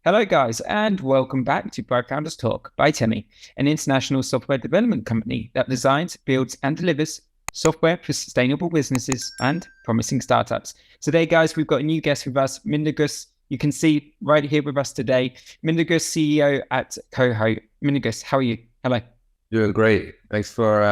Hello, guys, and welcome back to Bright Founders Talk by Temi, an international software development company that designs, builds, and delivers software for sustainable businesses and promising startups. Today, guys, we've got a new guest with us, Mindaugas. You can see right here with us today, Mindaugas, CEO at Coho. Mindaugas, how are you? Hello. Doing great. Thanks for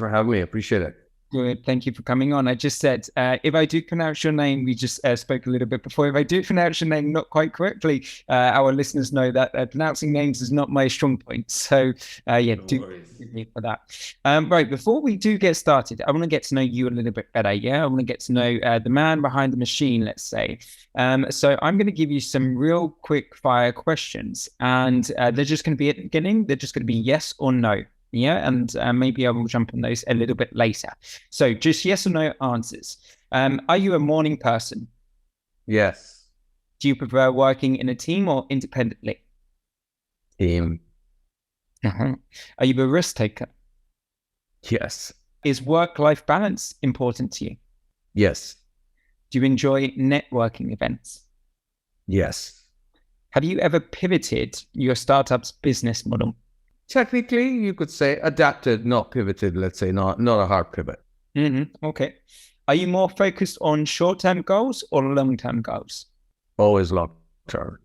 having me. I appreciate it. Good. Thank you for coming on. I just said, if I do pronounce your name, we just spoke a little bit before. If I do pronounce your name not quite correctly, our listeners know that pronouncing names is not my strong point. So, do forgive me for that. Right. Before we do get started, I want to get to know you a little bit better. Yeah. I want to get to know the man behind the machine, let's say. So I'm going to give you some real quick fire questions, and they're just going to be at the beginning. They're just going to be yes or no. Yeah, and maybe I will jump on those a little bit later. So just yes or no answers. Are you a morning person? Yes. Do you prefer working in a team or independently? Team. Are you a risk taker? Yes. Is work-life balance important to you? Yes. Do you enjoy networking events? Yes. Have you ever pivoted your startup's business model? Technically, you could say adapted, not pivoted, let's say, not a hard pivot. Okay. Are you more focused on short-term goals or long-term goals? Always long-term.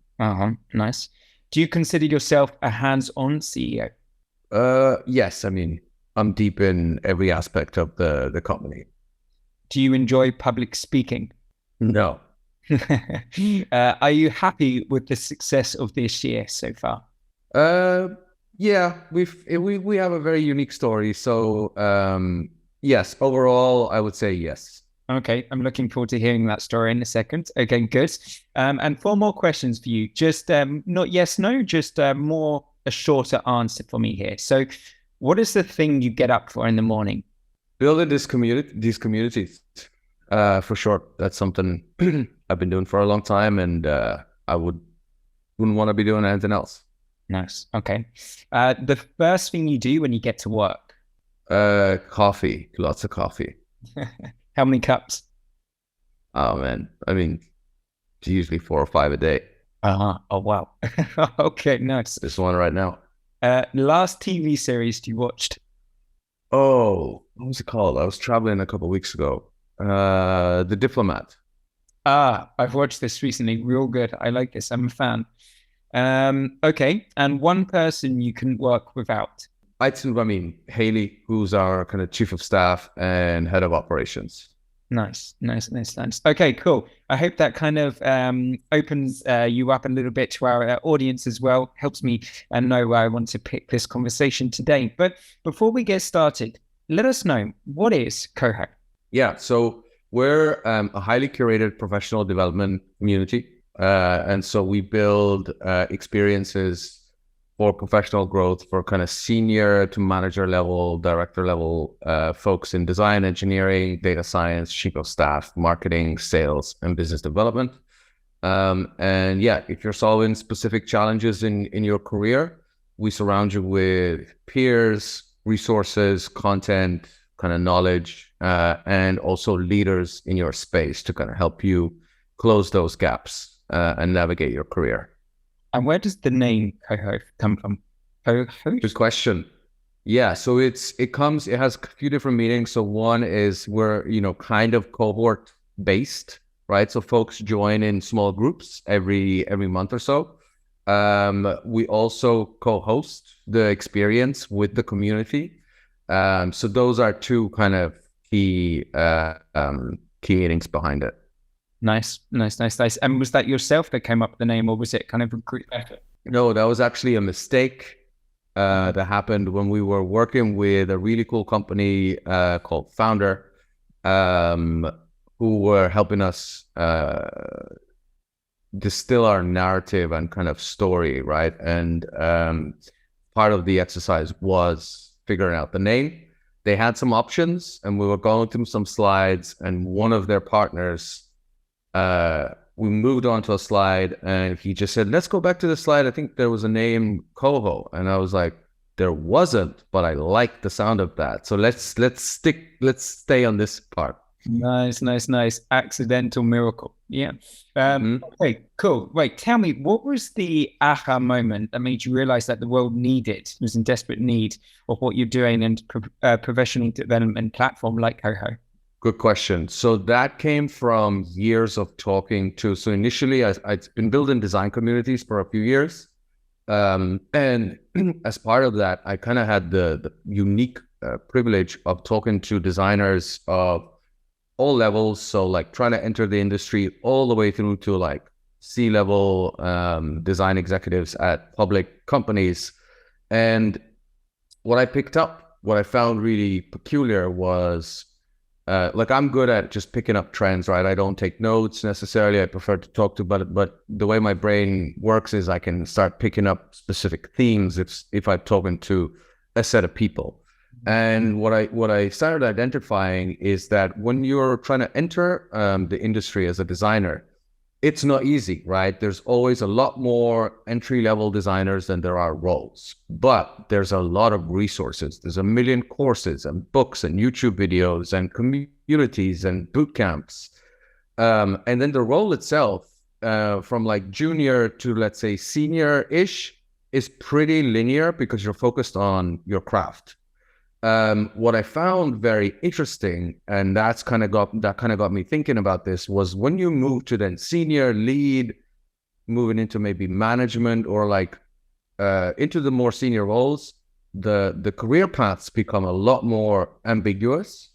Nice. Do you consider yourself a hands-on CEO? Yes. I mean, I'm deep in every aspect of the company. Do you enjoy public speaking? No. Are you happy with the success of this year so far? Yeah, we have a very unique story. So, yes, overall, I would say yes. Okay, I'm looking forward to hearing that story in a second. Okay, good. And 4 more questions for you. Just not yes, no, just more a shorter answer for me here. So, what is the thing you get up for in the morning? Building these communities, for sure. That's something I've been doing for a long time, and I wouldn't want to be doing anything else. Nice. Okay. The first thing you do when you get to work? Coffee. Lots of coffee. How many cups? Oh, man. I mean, it's usually 4 or 5 a day. Oh, wow. Okay, nice. This one right now. Last TV series you watched? Oh, what was it called? I was traveling a couple of weeks ago. The Diplomat. I've watched this recently. Real good. I like this. I'm a fan. Okay. And one person you couldn't work without? I mean, Haley, who's our kind of chief of staff and head of operations. Nice. Okay, cool. I hope that kind of opens you up a little bit to our audience as well. Helps me know where I want to pick this conversation today. But before we get started, let us know, what is Coho? Yeah, so we're a highly curated professional development community. And so we build experiences for professional growth for kind of senior to manager level, director level folks in design, engineering, data science, chief of staff, marketing, sales, and business development. And yeah, if you're solving specific challenges in your career, we surround you with peers, resources, content, kind of knowledge, and also leaders in your space to kind of help you close those gaps and navigate your career. And where does the name Coho come from? Coho? Good question. Yeah, so it has a few different meanings. So one is we're, kind of cohort based, right? So folks join in small groups every month or so. We also co-host the experience with the community. So those are 2 kind of key meanings behind it. Nice. And was that yourself that came up with the name, or was it kind of a group effort? No, that was actually a mistake that happened when we were working with a really cool company called Founder, who were helping us distill our narrative and kind of story, right? And part of the exercise was figuring out the name. They had some options, and we were going through some slides, and one of their partners, we moved on to a slide, and he just said, let's go back to the slide. I think there was a name, Coho. And I was like, there wasn't, but I like the sound of that. So let's stay on this part. Nice, nice, nice. Accidental miracle. Yeah. Mhm. Okay, cool. Right. Tell me, what was the aha moment that made you realize that the world was in desperate need of what you're doing and professional development platform like Coho? Good question. So that came from years of talking to. So initially, I'd been building design communities for a few years. And as part of that, I kind of had the unique privilege of talking to designers of all levels. So like trying to enter the industry all the way through to like C-level design executives at public companies. And what I picked up, what I found really peculiar was like I'm good at just picking up trends, right? I don't take notes necessarily. I prefer to talk to, but the way my brain works is I can start picking up specific themes if I'm talking to a set of people. And what I started identifying is that when you're trying to enter the industry as a designer, it's not easy, right? There's always a lot more entry-level designers than there are roles, but there's a lot of resources. There's a million courses and books and YouTube videos and communities and boot camps. And then the role itself, from like junior to let's say senior-ish, is pretty linear because you're focused on your craft. What I found very interesting, and that kind of got me thinking about this, was when you move to then senior lead, moving into maybe management or like into the more senior roles, the career paths become a lot more ambiguous,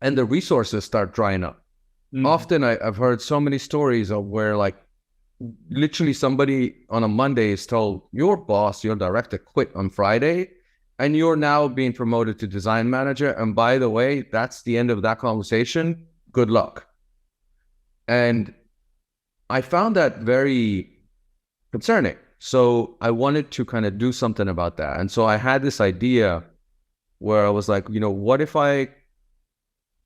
and the resources start drying up. Often I've heard so many stories of where like literally somebody on a Monday is told your boss, your director quit on Friday, and you're now being promoted to design manager. And by the way, that's the end of that conversation. Good luck. And I found that very concerning. So I wanted to kind of do something about that. And so I had this idea where I was like, what if I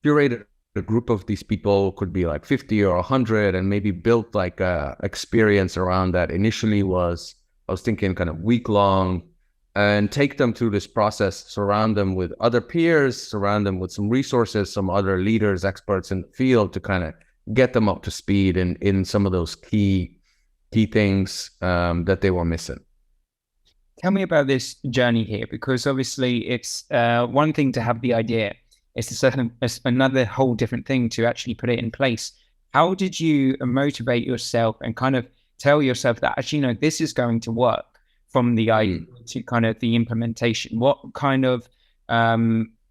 curated a group of these people, could be like 50 or 100, and maybe built like a experience around that. Initially I was thinking kind of week long, and take them through this process, surround them with other peers, surround them with some resources, some other leaders, experts in the field to kind of get them up to speed in some of those key things that they were missing. Tell me about this journey here, because obviously it's one thing to have the idea. It's another whole different thing to actually put it in place. How did you motivate yourself and kind of tell yourself that actually, this is going to work, from the idea to kind of the implementation? What kind of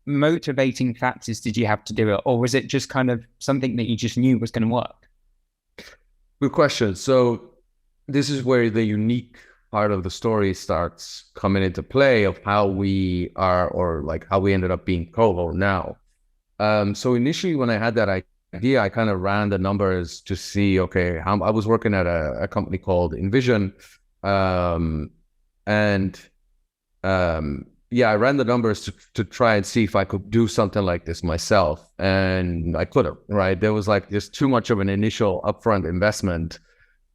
motivating factors did you have to do it? Or was it just kind of something that you just knew was going to work? Good question. So this is where the unique part of the story starts coming into play of how we are, or like how we ended up being Coho now. So initially when I had that idea, I kind of ran the numbers to see, okay, I was working at a company called Envision. I ran the numbers to try and see if I could do something like this myself. And I couldn't, right? There was like just too much of an initial upfront investment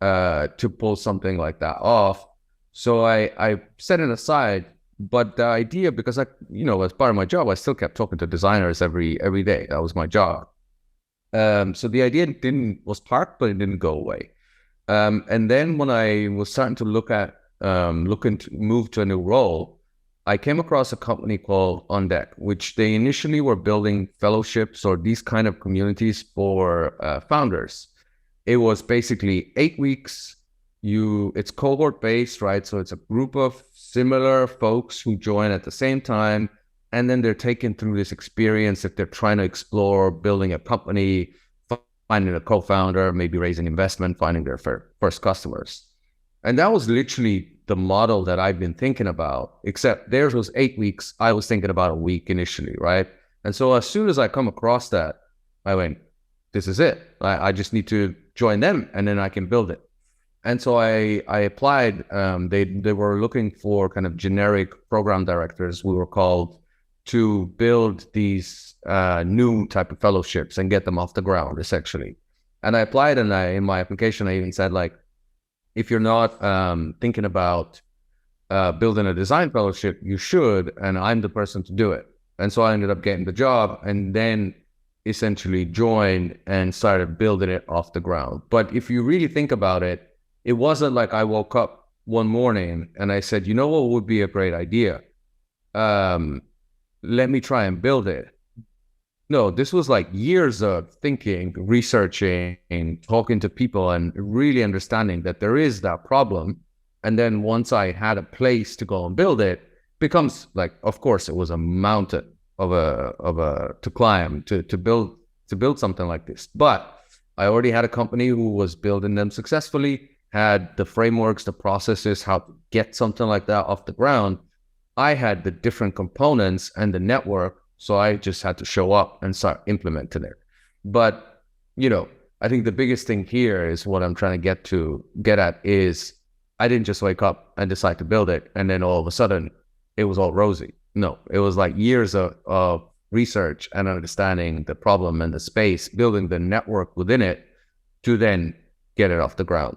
to pull something like that off. So I set it aside. But the idea, because as part of my job, I still kept talking to designers every day. That was my job. So the idea was parked, but it didn't go away. And then when I was starting to looking to move to a new role, I came across a company called On Deck, which they initially were building fellowships or these kind of communities for founders. It was basically 8 weeks. It's cohort based, right? So it's a group of similar folks who join at the same time, and then they're taken through this experience if they're trying to explore building a company, finding a co-founder, maybe raising investment, finding their first customers. And that was literally the model that I've been thinking about, except theirs was 8 weeks. I was thinking about a week initially, right? And so as soon as I come across that, I went, this is it. I just need to join them and then I can build it. And so I applied. They were looking for kind of generic program directors, we were called, to build these new type of fellowships and get them off the ground, essentially. And I applied, and in my application, I even said, like, if you're not thinking about building a design fellowship, you should, and I'm the person to do it. And so I ended up getting the job. And then essentially joined and started building it off the ground. But if you really think about it, it wasn't like I woke up one morning and I said, you know what would be a great idea? Let me try and build it. No, this was like years of thinking, researching, talking to people, and really understanding that there is that problem. And then once I had a place to go and build it, becomes like, of course, it was a mountain to climb to build something like this. But I already had a company who was building them successfully, had the frameworks, the processes, how to get something like that off the ground. I had the different components and the network. So I just had to show up and start implementing it. But, I think the biggest thing here is what I'm trying to get at is I didn't just wake up and decide to build it. And then all of a sudden it was all rosy. No, it was like years of research and understanding the problem and the space, building the network within it to then get it off the ground.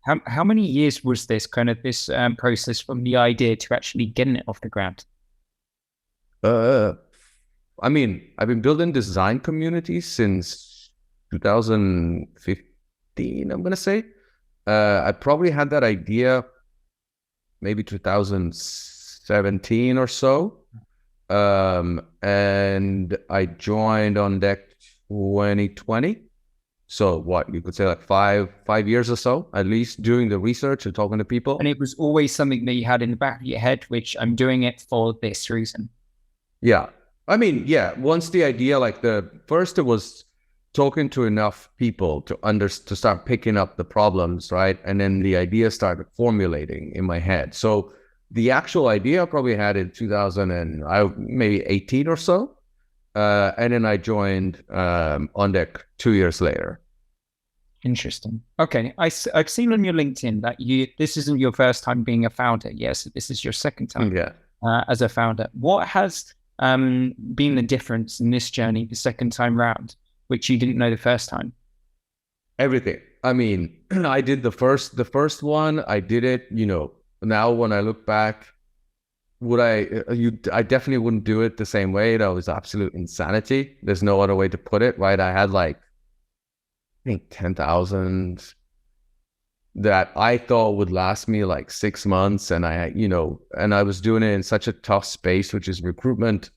How many years was this process from the idea to actually getting it off the ground? I've been building design communities since 2015, I'm going to say. I probably had that idea maybe 2017 or so. And I joined on deck 2020. So what you could say like five years or so, at least doing the research and talking to people. And it was always something that you had in the back of your head, which I'm doing it for this reason. Yeah. Once the idea, it was talking to enough people to start picking up the problems, right? And then the idea started formulating in my head. So the actual idea I probably had in 2018 or so. And then I joined on deck 2 years later. Interesting. Okay. I've seen on your LinkedIn that this isn't your first time being a founder. Yes, this is your second time as a founder. What has been the difference in this journey the second time round, which you didn't know the first time? Everything. I did the first one. I did it, now when I look back, I definitely wouldn't do it the same way. That was absolute insanity. There's no other way to put it, right? I had I think 10,000 that I thought would last me 6 months. And and I was doing it in such a tough space, which is recruitment.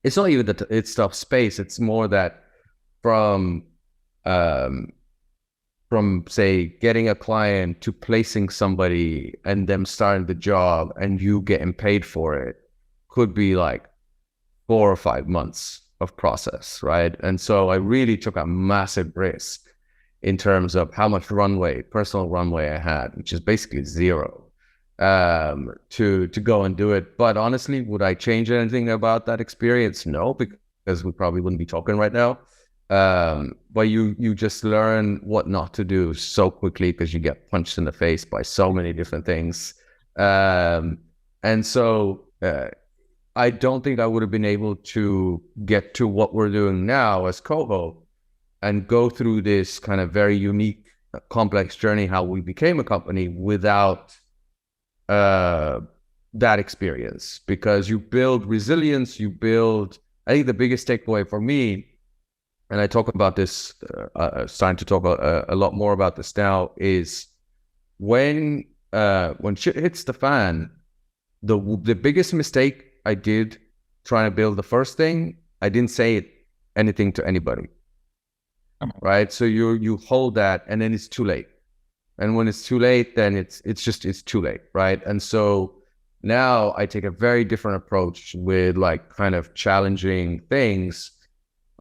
It's not even that it's tough space. It's more that from say getting a client to placing somebody and them starting the job and you getting paid for it could be 4 or 5 months of process, right? And so I really took a massive risk in terms of how much personal runway I had, which is basically zero, to go and do it. But honestly, would I change anything about that experience? No, because we probably wouldn't be talking right now. But you just learn what not to do so quickly because you get punched in the face by so many different things. And so I don't think I would have been able to get to what we're doing now as Coho and go through this kind of very unique, complex journey, how we became a company without that experience. Because you build resilience, I think the biggest takeaway for me, and I talk about this, starting to talk a lot more about this now, is when shit hits the fan, the biggest mistake I did trying to build the first thing, I didn't say anything to anybody, right? So you hold that, and then it's too late. And when it's too late, then it's too late, right? And so now I take a very different approach with kind of challenging things.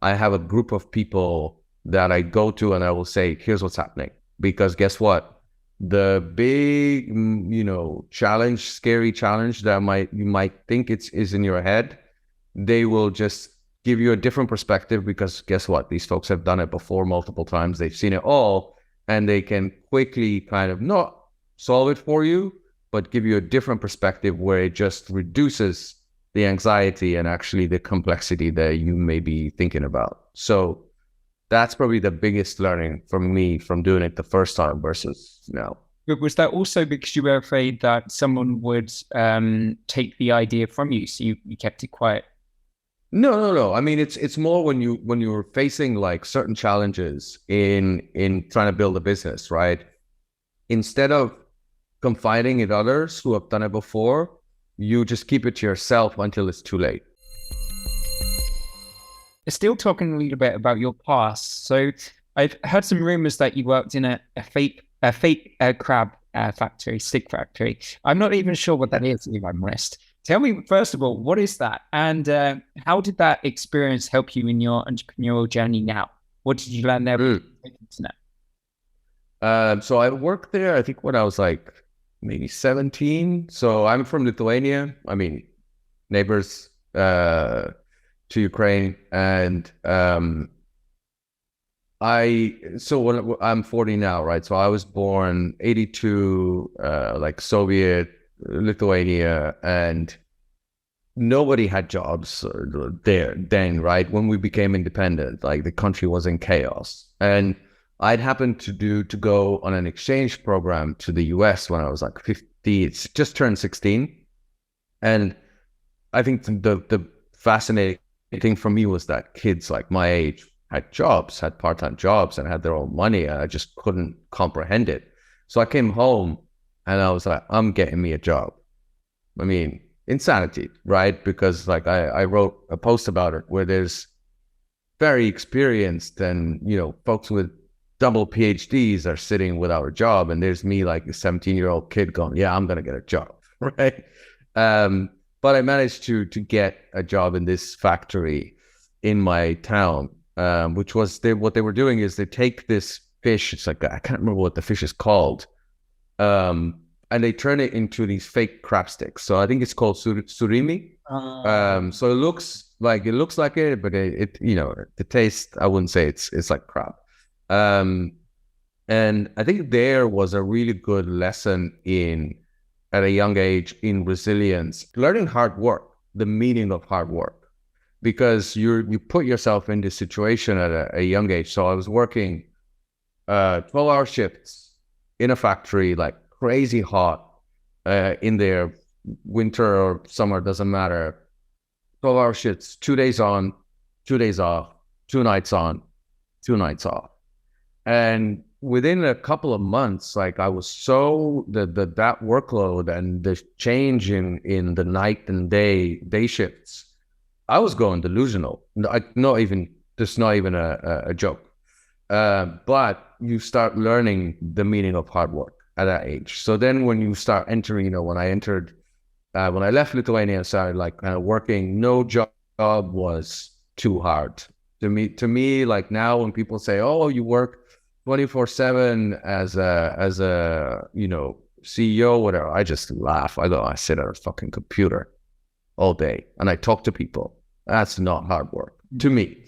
I have a group of people that I go to and I will say, here's what's happening. Because guess what? The big, challenge, scary challenge that you might think is in your head, they will just give you a different perspective because guess what? These folks have done it before multiple times. They've seen it all and they can quickly kind of not solve it for you, but give you a different perspective where it just reduces the anxiety and actually the complexity that you may be thinking about. So that's probably the biggest learning for me from doing it the first time versus now. But was that also because you were afraid that someone would take the idea from you, so you kept it quiet? No. I mean, it's more when you're facing like certain challenges in trying to build a business, right? Instead of confiding in others who have done it before, you just keep it to yourself until it's too late. Still talking a little bit about your past. So I've heard some rumors that you worked in a fake crab factory, stick factory. I'm not even sure what that is, if I'm honest. Tell me, first of all, what is that? And how did that experience help you in your entrepreneurial journey now? What did you learn there? So I worked there, I think when I was like maybe 17. So I'm from Lithuania. I mean, neighbors to Ukraine. And I'm 40 now, right? So I was born 82, like Soviet Lithuania, and nobody had jobs there then, right? When we became independent, like the country was in chaos. And I'd happened to go on an exchange program to the US when I was like 50, it's just turned 16. And I think the fascinating thing for me was that kids like my age had jobs, had part-time jobs, and had their own money. And I just couldn't comprehend it. So I came home and I was like, I'm getting me a job. I mean, insanity, right? Because like I wrote a post about it where there's very experienced and, folks with double PhDs are sitting without a job. And there's me, like a 17-year-old kid going, yeah, I'm going to get a job, right? But I managed to get a job in this factory in my town, which was what they were doing is they take this fish. It's like, I can't remember what the fish is called. And they turn it into these fake crab sticks. So I think it's called surimi. So it looks like it, but it the taste, I wouldn't say it's like crab. And I think there was a really good lesson at a young age in resilience, learning hard work, the meaning of hard work, because you put yourself in this situation at a young age. So I was working 12-hour shifts in a factory, like crazy hot, in there, winter or summer, doesn't matter. 12-hour shifts, 2 days on, 2 days off, 2 nights on, 2 nights off. And within a couple of months, like I was so that workload and the change in the night and day shifts, I was going delusional. Not even a joke. But you start learning the meaning of hard work at that age. So then when you start entering, when I left Lithuania and started like kind of working, no job was too hard to me. Like now when people say, oh, you work 24/7 as a CEO, whatever, I just laugh. I sit at a fucking computer all day and I talk to people. That's not hard work to me,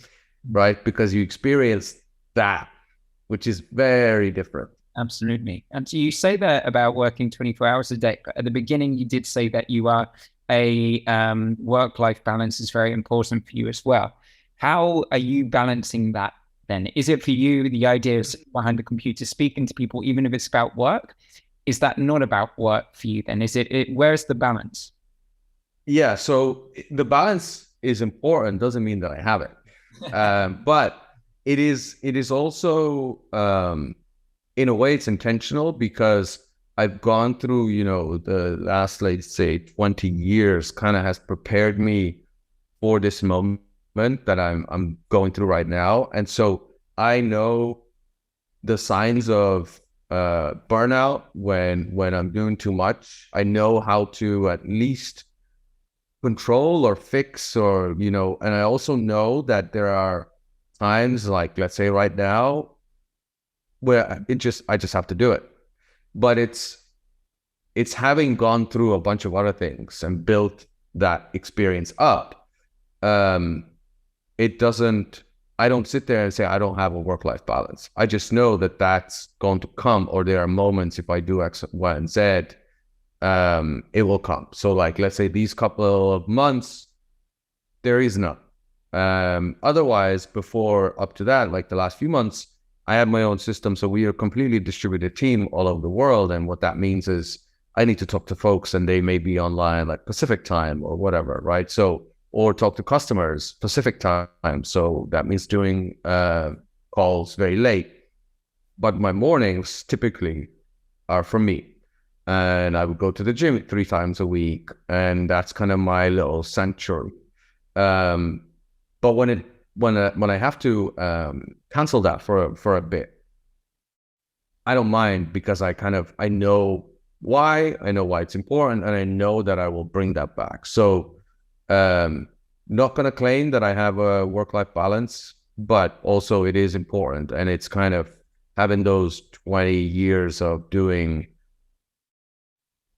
right? Because you experience that, which is very different. Absolutely. And you say that about working 24 hours a day. At the beginning, you did say that you are a work-life balance is very important for you as well. How are you balancing that then? Is it for you the idea of sitting behind the computer speaking to people, even if it's about work? Is that not about work for you then? Where's the balance? Yeah, so the balance is important, doesn't mean that I have it. But it is also in a way it's intentional, because I've gone through, the last, let's say 20 years kind of has prepared me for this moment that I'm going through right now. And so I know the signs of burnout when I'm doing too much. I know how to at least control or fix and I also know that there are times, like let's say right now, where I just have to do it. But it's having gone through a bunch of other things and built that experience up. I don't sit there and say I don't have a work-life balance. I just know that that's going to come, or there are moments if I do X, Y, and Z, it will come. So like, let's say these couple of months, there is none. Otherwise, before up to that, like the last few months, I have my own system. So we are a completely distributed team all over the world. And what that means is I need to talk to folks and they may be online like Pacific time or whatever, right? So or talk to customers Pacific time. So that means doing calls very late. But my mornings typically are for me. And I would go to the gym 3 times a week. And that's kind of my little sanctuary. But when I have to cancel that for a bit, I don't mind, because I know why it's important, and I know that I will bring that back. So not going to claim that I have a work-life balance, but also it is important. And it's kind of having those 20 years of doing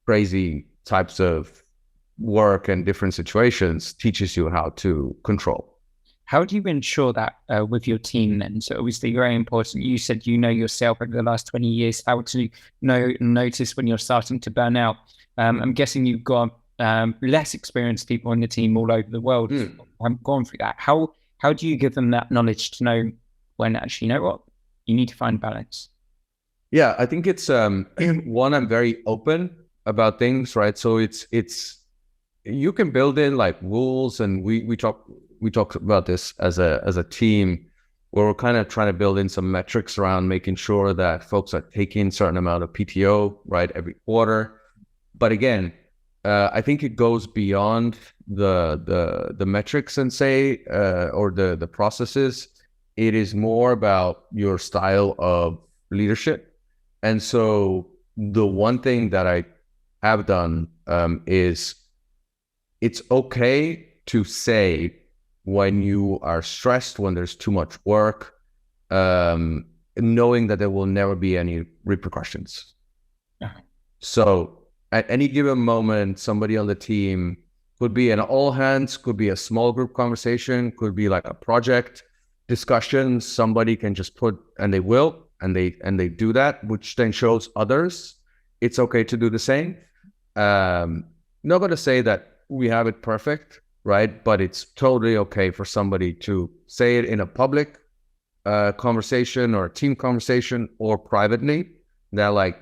crazy types of work and different situations teaches you how to control. How do you ensure that with your team then? So obviously very important. You said you know yourself over the last 20 years how to notice when you're starting to burn out. I'm guessing you've got less experienced people on the team all over the world who haven't gone through that. How do you give them that knowledge to know when actually, you know what, you need to find balance? Yeah, I think it's one, I'm very open about things, right? So it's you can build in like rules, and we talked about this as a team, where we're kind of trying to build in some metrics around making sure that folks are taking a certain amount of PTO, right, every quarter. But again, I think it goes beyond the metrics and or the processes. It is more about your style of leadership. And so the one thing that I have done is it's okay to say when you are stressed, when there's too much work, knowing that there will never be any repercussions. Uh-huh. So at any given moment, somebody on the team, could be an all hands, could be a small group conversation, could be like a project discussion, somebody can just put, and they will, and they do that, which then shows others it's okay to do the same. Not going to say that we have it perfect, right? But it's totally okay for somebody to say it in a public conversation or a team conversation, or privately, that like,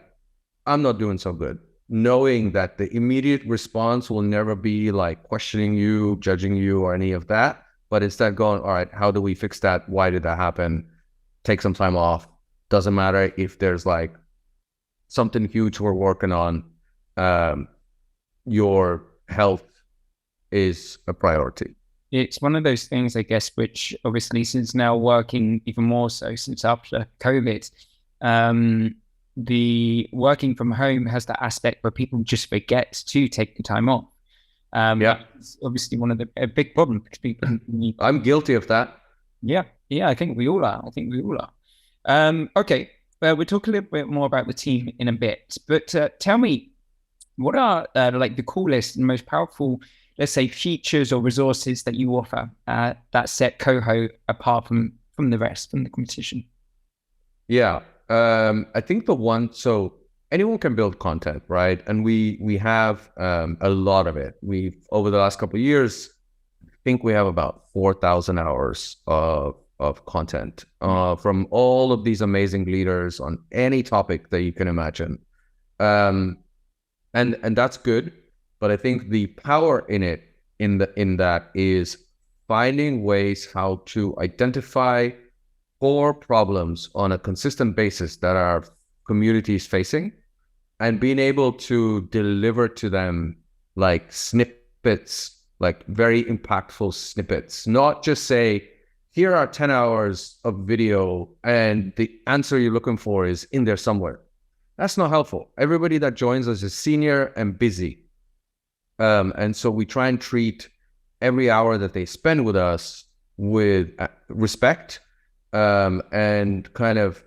I'm not doing so good. Knowing that the immediate response will never be like questioning you, judging you, or any of that, but instead going, all right, how do we fix that? Why did that happen? Take some time off. Doesn't matter if there's like something huge we're working on. Your health is a priority. It's one of those things, I guess, which obviously since now working even more so since after COVID, the working from home has that aspect where people just forget to take the time off. It's obviously one of a big problem because people. I'm guilty of that. Yeah, I think we all are. Okay, well, we'll talk a little bit more about the team in a bit, but tell me, what are like the coolest and most powerful, let's say, features or resources that you offer that set Coho apart from the rest, from the competition? Yeah, I think so anyone can build content, right? And we have a lot of it. We've, over the last couple of years, I think we have about 4,000 hours of content from all of these amazing leaders on any topic that you can imagine. And that's good. But I think the power in that is finding ways how to identify core problems on a consistent basis that our community is facing, and being able to deliver to them like snippets, like very impactful snippets, not just say, here are 10 hours of video and the answer you're looking for is in there somewhere. That's not helpful. Everybody that joins us is senior and busy. And so we try and treat every hour that they spend with us with respect, and kind of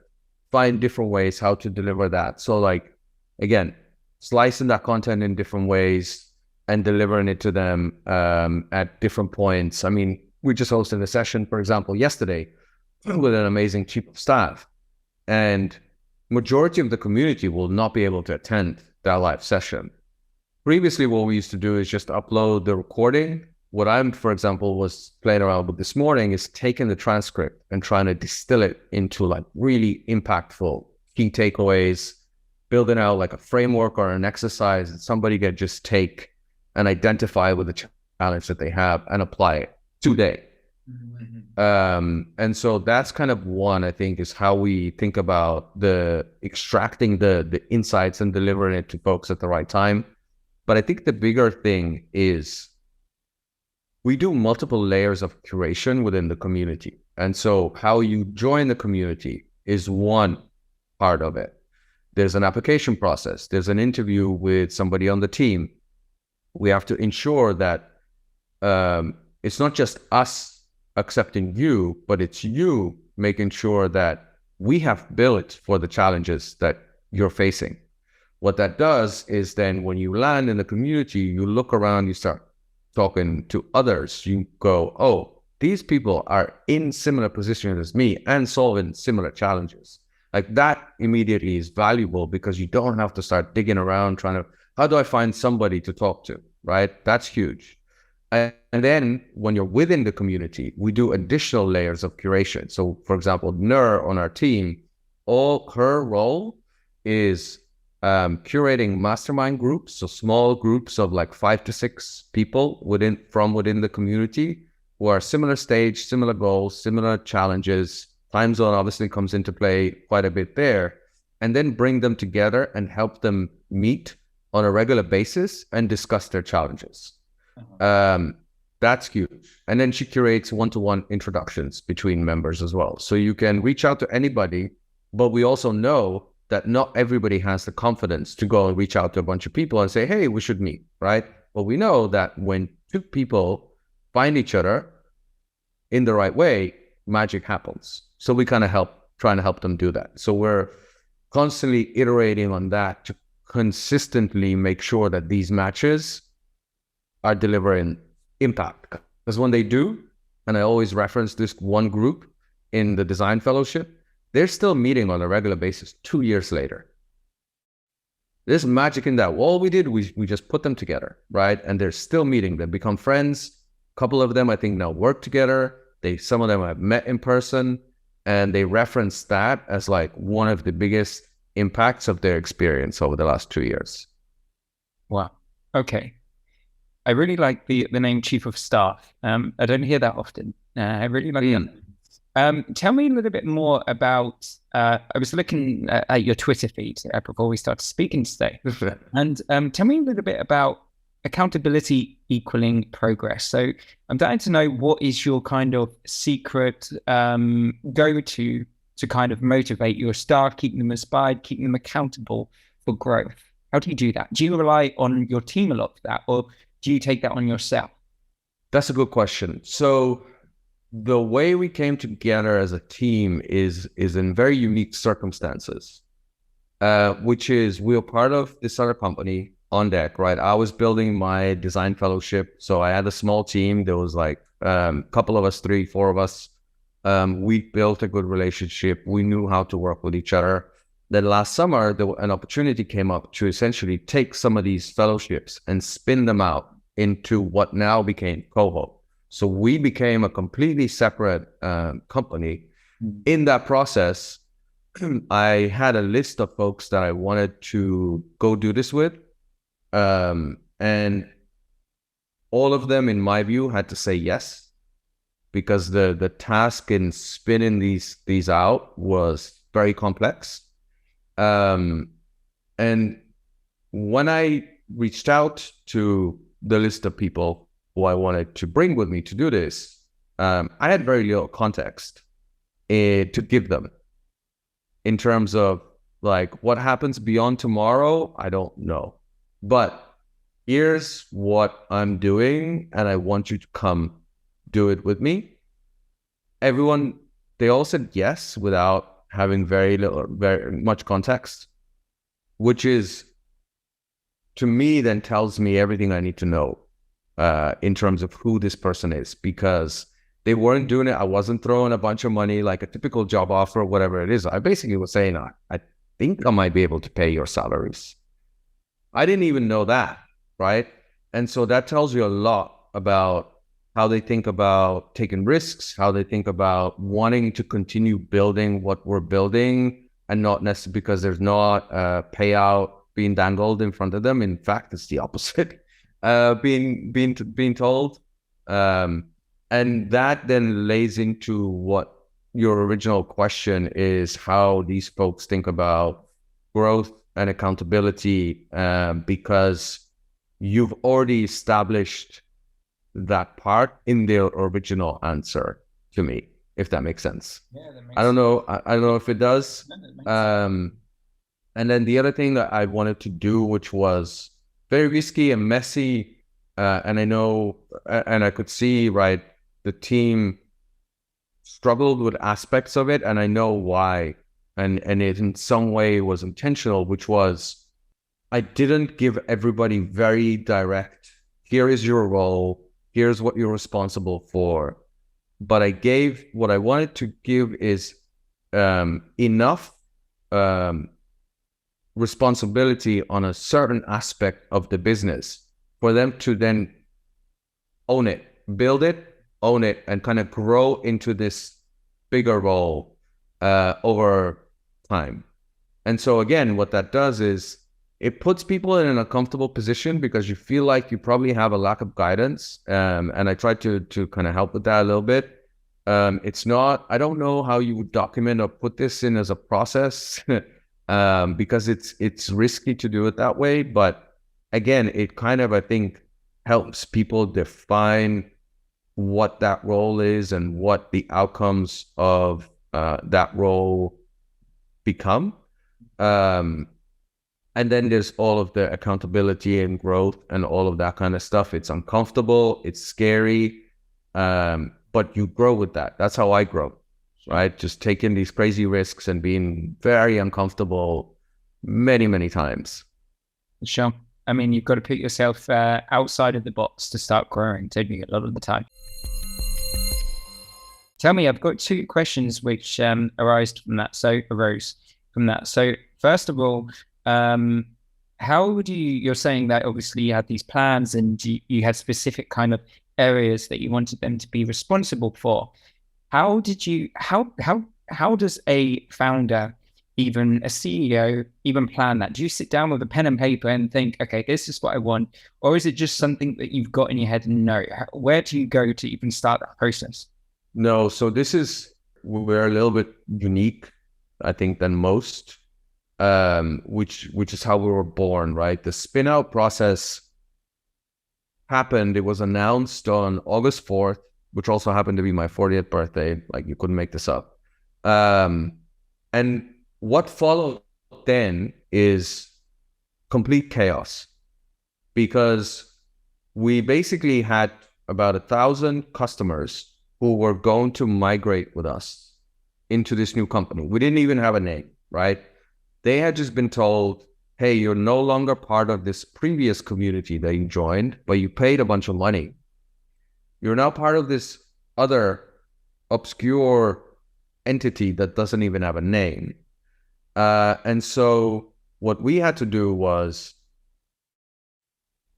find different ways how to deliver that. So like, again, slicing that content in different ways and delivering it to them at different points. I mean, we just hosted a session, for example, yesterday with an amazing chief of staff, and majority of the community will not be able to attend that live session. Previously, what we used to do is just upload the recording. What I'm, for example, was playing around with this morning is taking the transcript and trying to distill it into like really impactful key takeaways, building out like a framework or an exercise that somebody can just take and identify with the challenge that they have and apply it today. And so that's kind of one, I think, is how we think about the extracting the insights and delivering it to folks at the right time. But I think the bigger thing is we do multiple layers of curation within the community. And so how you join the community is one part of it. There's an application process. There's an interview with somebody on the team. We have to ensure that it's not just us accepting you, but it's you making sure that we have built for the challenges that you're facing. What that does is then when you land in the community, you look around, you start talking to others, you go, oh, these people are in similar positions as me and solving similar challenges. Like that immediately is valuable because you don't have to start digging around trying to, how do I find somebody to talk to, right? That's huge. And then when you're within the community, we do additional layers of curation. So for example, Nur on our team, all her role is curating mastermind groups, so small groups of like 5 to 6 people from within the community who are similar stage, similar goals, similar challenges. Time zone obviously comes into play quite a bit there, and then bring them together and help them meet on a regular basis and discuss their challenges. That's huge. And then she curates one-to-one introductions between members as well. So you can reach out to anybody, but we also know that not everybody has the confidence to go and reach out to a bunch of people and say, hey, we should meet, right? But we know that when 2 people find each other in the right way, magic happens. So we kind of trying to help them do that. So we're constantly iterating on that to consistently make sure that these matches are delivering impact. Because when they do, and I always reference this one group in the design fellowship, they're still meeting on a regular basis 2 years later. There's magic in that. All we did, we just put them together, right? And they're still meeting. They become friends. A couple of them, I think, now work together. Some of them I've met in person, and they reference that as like one of the biggest impacts of their experience over the last 2 years. Wow. Okay. I really like the name Chief of Staff. I don't hear that often. I really like that. Tell me a little bit more about, I was looking at your Twitter feed before we started speaking today. And tell me a little bit about accountability equaling progress. So I'm dying to know, what is your kind of secret go-to to kind of motivate your staff, keep them inspired, keep them accountable for growth? How do you do that? Do you rely on your team a lot for that, or do you take that on yourself? That's a good question. So the way we came together as a team is in very unique circumstances, which is we were part of this other company on deck, right? I was building my design fellowship. So I had a small team. There was like a couple of us, 3, 4 of us. We built a good relationship. We knew how to work with each other. Then last summer, an opportunity came up to essentially take some of these fellowships and spin them out into what now became Coho. So we became a completely separate company. In that process, I had a list of folks that I wanted to go do this with. And all of them, in my view, had to say yes, because the task in spinning these out was very complex. And when I reached out to the list of people who I wanted to bring with me to do this, I had very little context to give them in terms of like what happens beyond tomorrow. I don't know, but here's what I'm doing, and I want you to come do it with me. Everyone, they all said yes without having very much context, which is, to me, then tells me everything I need to know in terms of who this person is, because they weren't doing it. I wasn't throwing a bunch of money like a typical job offer or whatever it is. I basically was saying, I think I might be able to pay your salaries. I didn't even know that, right? And so that tells you a lot about how they think about taking risks, how they think about wanting to continue building what we're building, and not necessarily because there's not a payout being dangled in front of them. In fact, it's the opposite. being told, and that then lays into what your original question is: how these folks think about growth and accountability, because you've already established that part in their original answer to me, if that makes sense. Yeah, that makes I don't know. I don't know if it does. No, that makes sense. And then the other thing that I wanted to do, which was very risky and messy, and I know, and I could see, right, the team struggled with aspects of it, and I know why, and it in some way was intentional, which was I didn't give everybody very direct, here is your role, here's what you're responsible for, but I gave, what I wanted to give is enough responsibility on a certain aspect of the business for them to then own it, build it, own it, and kind of grow into this bigger role over time. And so again, what that does is it puts people in an uncomfortable position because you feel like you probably have a lack of guidance. And I tried to kind of help with that a little bit. It's not, I don't know how you would document or put this in as a process because it's risky to do it that way. But again, it kind of, I think, helps people define what that role is and what the outcomes of that role become. And then there's all of the accountability and growth and all of that kind of stuff. It's uncomfortable, it's scary, but you grow with that. That's how I grow, right? Just taking these crazy risks and being very uncomfortable many, many times. Sure. I mean, you've got to put yourself outside of the box to start growing, don't you, a lot of the time? Tell me, I've got two questions which arose from that. So first of all, how would you're saying that obviously you had these plans and you had specific kind of areas that you wanted them to be responsible for. How does a founder, even a CEO, even plan that? Do you sit down with a pen and paper and think, okay, this is what I want? Or is it just something that you've got in your head and know? Where do you go to even start that process? No, so we're a little bit unique, I think, than most, which is how we were born, right? The spin out process happened. It was announced on August 4th, which also happened to be my 40th birthday. Like, you couldn't make this up. And what followed then is complete chaos, because we basically had about 1,000 customers who were going to migrate with us into this new company. We didn't even have a name, right? They had just been told, hey, you're no longer part of this previous community that you joined, but you paid a bunch of money. You're now part of this other obscure entity that doesn't even have a name. And so what we had to do was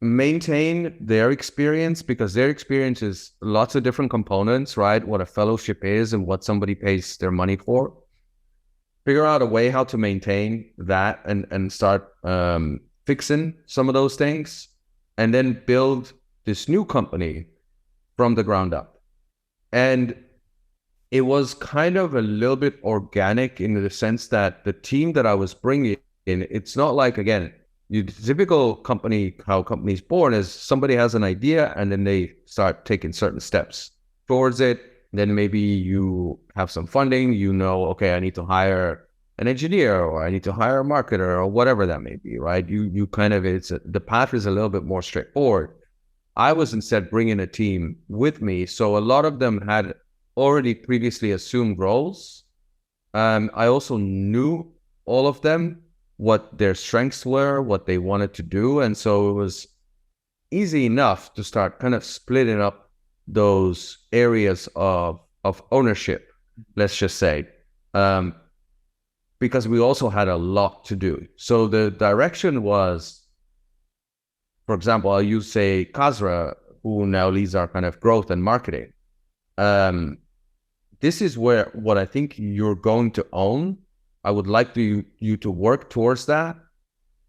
maintain their experience, because their experience is lots of different components, right? What a fellowship is and what somebody pays their money for. Figure out a way how to maintain that and start fixing some of those things, and then build this new company from the ground up. And it was kind of a little bit organic in the sense that the team that I was bringing in, it's not like, again, the typical company, how companies born is somebody has an idea and then they start taking certain steps towards it. Then maybe you have some funding, okay, I need to hire an engineer or I need to hire a marketer or whatever that may be, right? You kind of, the path is a little bit more straightforward. I was instead bringing a team with me. So a lot of them had already previously assumed roles. I also knew all of them, what their strengths were, what they wanted to do. And so it was easy enough to start kind of splitting up those areas of ownership, let's just say, because we also had a lot to do. So the direction was, for example, I'll use, say, Kazra, who now leads our kind of growth and marketing. This is where what I think you're going to own. I would like you to work towards that.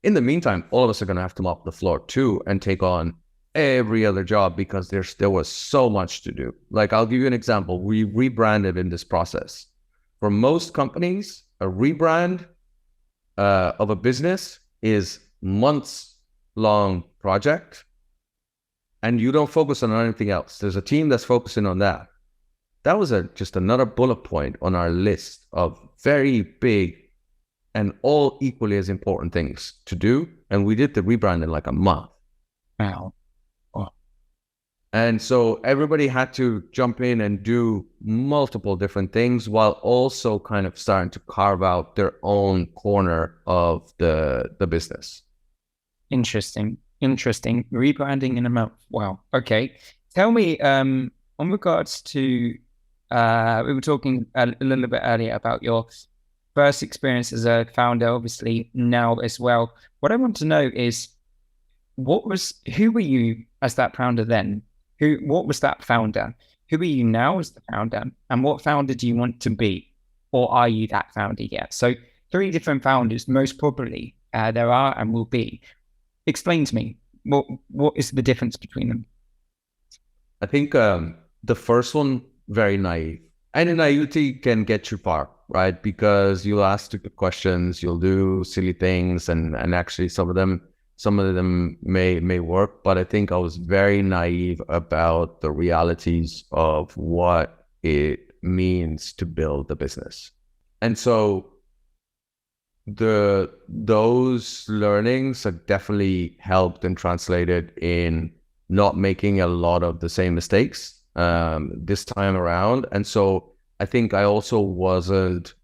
In the meantime, all of us are going to have to mop the floor too and take on every other job because there was so much to do. Like, I'll give you an example. We rebranded in this process. For most companies, a rebrand of a business is months long project, and you don't focus on anything else. There's a team that's focusing on that. That was just another bullet point on our list of very big and all equally as important things to do. And we did the rebrand in like a month. Wow. And so everybody had to jump in and do multiple different things while also kind of starting to carve out their own corner of the business. Interesting. Rebranding in a month. Wow. Okay. Tell me, on regards to, we were talking a little bit earlier about your first experience as a founder, obviously now as well. What I want to know is, who were you as that founder then? What was that founder? Who are you now as the founder? And what founder do you want to be? Or are you that founder yet? So 3 different founders, most probably, there are and will be. Explain to me, what is the difference between them? I think the first one, very naive. And naivety can get you far, right? Because you'll ask stupid questions, you'll do silly things, and actually some of them may work. But I think I was very naive about the realities of what it means to build a business. And so those learnings have definitely helped and translated in not making a lot of the same mistakes this time around. And so I think I also wasn't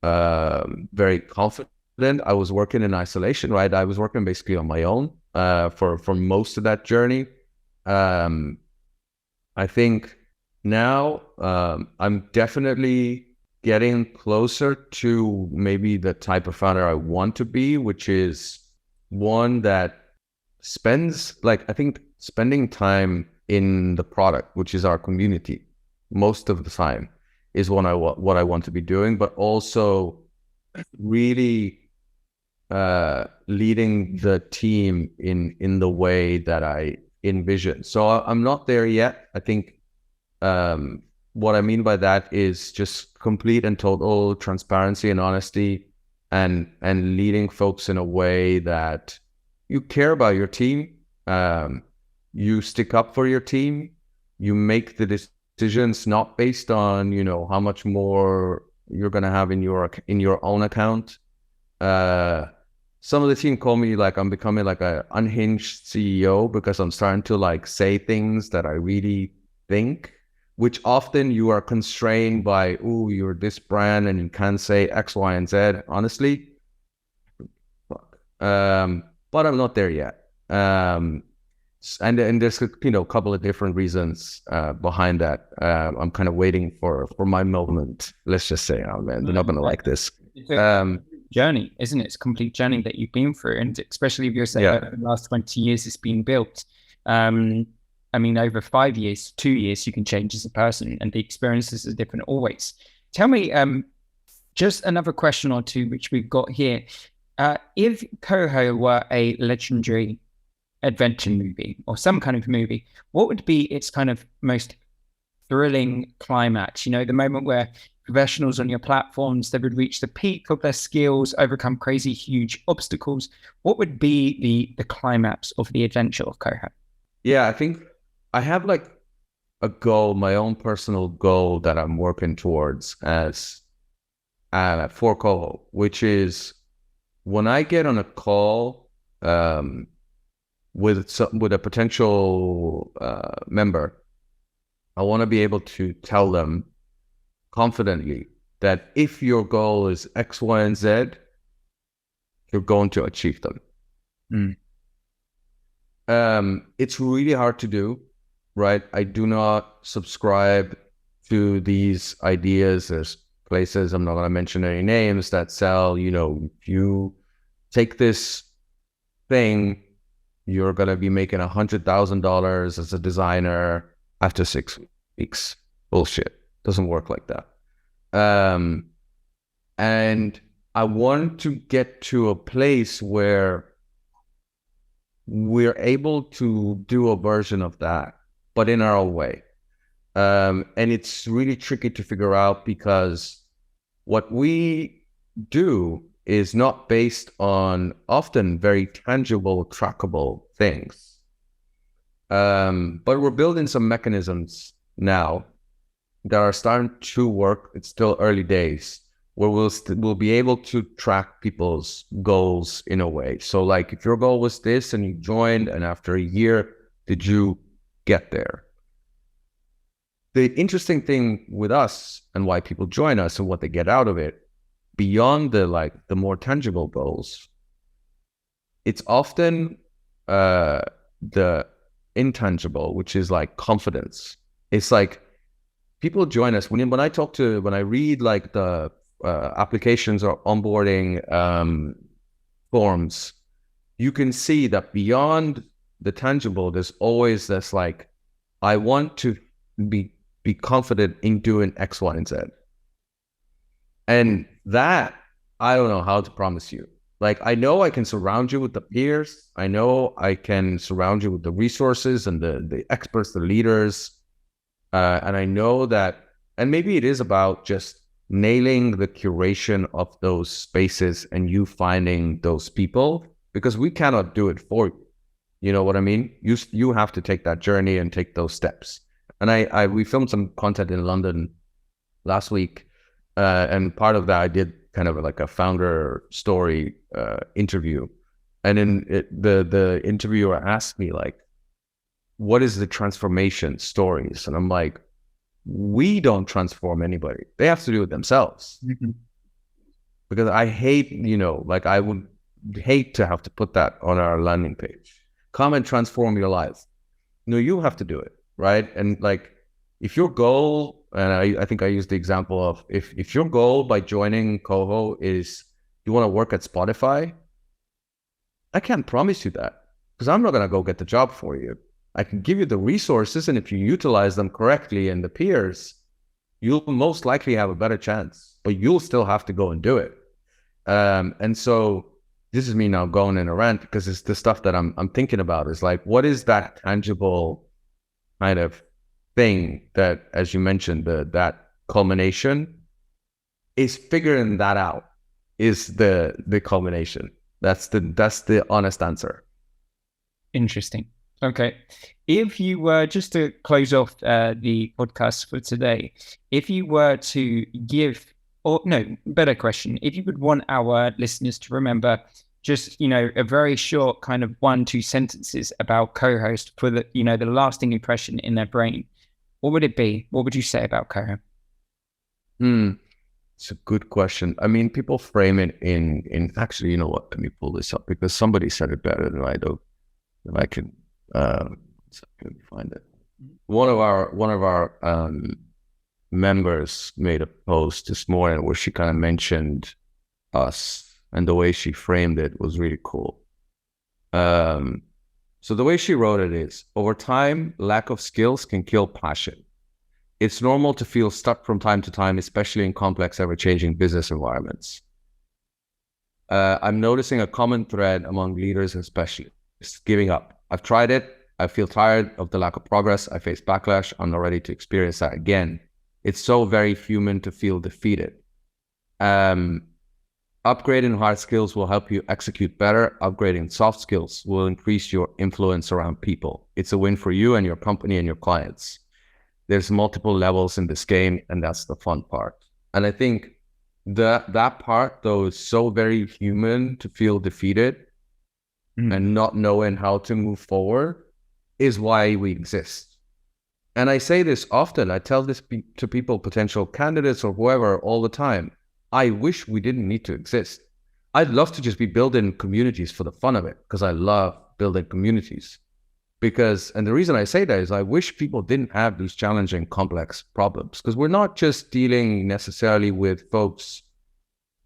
very confident. I was working in isolation, right? I was working basically on my own for most of that journey. I think now I'm definitely getting closer to maybe the type of founder I want to be, which is one that spending time in the product, which is our community, most of the time is what I want to be doing, but also really leading the team in the way that I envision. So I'm not there yet. I think what I mean by that is just complete and total transparency and honesty, and leading folks in a way that you care about your team, you stick up for your team, you make the decisions not based on how much more you're gonna have in your own account. Some of the team call me like I'm becoming like a unhinged CEO because I'm starting to like say things that I really think, which often you are constrained by, you're this brand and you can't say X, Y, and Z. Honestly, but I'm not there yet. And there's a couple of different reasons behind that. I'm kind of waiting for my moment. Let's just say, oh man, they're not gonna like this. Journey, isn't it? It's a complete journey that you've been through, and especially if you're saying over the last 20 years it's been built. I mean, over 5 years, 2 years, you can change as a person, and the experiences are different always. Tell me, just another question or two, which we've got here. If Coho were a legendary adventure movie or some kind of movie, what would be its kind of most thrilling climax? The moment where professionals on your platforms, they would reach the peak of their skills, overcome crazy, huge obstacles. What would be the climax of the adventure of Coho? Yeah, I think I have like a goal, my own personal goal that I'm working towards as for Coho, which is when I get on a call with a potential member, I want to be able to tell them confidently that if your goal is X, Y, and Z, you're going to achieve them. It's really hard to do, right? I do not subscribe to these ideas. There's places, I'm not going to mention any names, that sell, if you take this thing, you're going to be making $100,000 as a designer after 6 weeks. Bullshit. Doesn't work like that. And I want to get to a place where we're able to do a version of that, but in our own way. And it's really tricky to figure out because what we do is not based on often very tangible, trackable things. But we're building some mechanisms now that are starting to work. It's still early days where we'll be able to track people's goals in a way. So like if your goal was this and you joined, and after a year, did you get there? The interesting thing with us and why people join us and what they get out of it, beyond the more tangible goals, it's often the intangible, which is like confidence. It's like people join us when I read like the applications or onboarding forms, you can see that beyond the tangible, there's always this like, I want to be confident in doing X, Y, and Z. And that, I don't know how to promise you. Like, I know I can surround you with the peers. I know I can surround you with the resources and the experts, the leaders. And I know that, and maybe it is about just nailing the curation of those spaces and you finding those people, because we cannot do it for you. You know what I mean? You have to take that journey and take those steps. And we filmed some content in London last week. And part of that, I did kind of like a founder story interview. And then the interviewer asked me like, what is the transformation stories? And I'm like, we don't transform anybody. They have to do it themselves. Mm-hmm. Because I hate, I would hate to have to put that on our landing page. Come and transform your life. No, you have to do it, right? And like, if your goal, and I think I used the example of, if your goal by joining Coho is you want to work at Spotify, I can't promise you that, because I'm not going to go get the job for you. I can give you the resources, and if you utilize them correctly and the peers, you'll most likely have a better chance, but you'll still have to go and do it. And so this is me now going in a rant, because it's the stuff that I'm thinking about is like, what is that tangible kind of thing that, as you mentioned, that culmination is figuring that out is the culmination. That's the honest answer. Interesting. Okay. If you were, just to close off the podcast for today, if you were to give, or no, better question, if you would want our listeners to remember just, a very short kind of 1-2 sentences about co-host for the, the lasting impression in their brain, what would it be? What would you say about Coho? It's a good question. I mean, people frame it in actually, you know what? Let me pull this up, because somebody said it better than I do. If I can find it. One of our members made a post this morning where she kind of mentioned us, and the way she framed it was really cool. So the way she wrote it is, over time, lack of skills can kill passion. It's normal to feel stuck from time to time, especially in complex, ever-changing business environments. I'm noticing a common thread among leaders and specialists: giving up. I've tried it. I feel tired of the lack of progress. I face backlash. I'm not ready to experience that again. It's so very human to feel defeated. Upgrading hard skills will help you execute better. Upgrading soft skills will increase your influence around people. It's a win for you and your company and your clients. There's multiple levels in this game, and that's the fun part. And I think that part, though, is so very human to feel defeated and not knowing how to move forward, is why we exist. And I say this often. I tell this to people, potential candidates or whoever, all the time. I wish we didn't need to exist. I'd love to just be building communities for the fun of it, because I love building communities. And the reason I say that is I wish people didn't have these challenging, complex problems, because we're not just dealing necessarily with folks,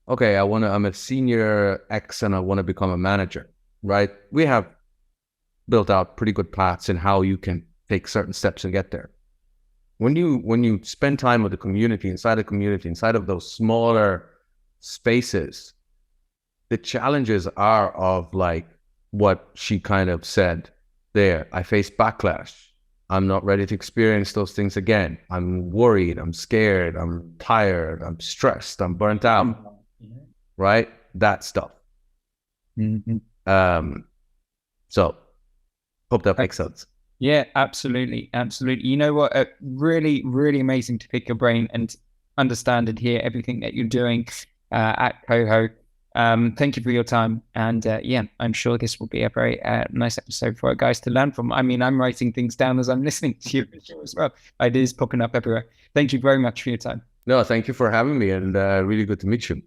okay, I'm a senior X and I want to become a manager, right? We have built out pretty good paths in how you can take certain steps and get there. When you spend time with the community, inside of those smaller spaces, the challenges are of like what she kind of said there. I face backlash. I'm not ready to experience those things again. I'm worried. I'm scared. I'm tired. I'm stressed. I'm burnt out. Right? That stuff. So hope that makes sense. Yeah, absolutely. Absolutely. You know what? Really, really amazing to pick your brain and understand and hear everything that you're doing at Coho. Thank you for your time. And yeah, I'm sure this will be a very nice episode for our guys to learn from. I mean, I'm writing things down as I'm listening to you as well. Ideas popping up everywhere. Thank you very much for your time. No, thank you for having me, and really good to meet you.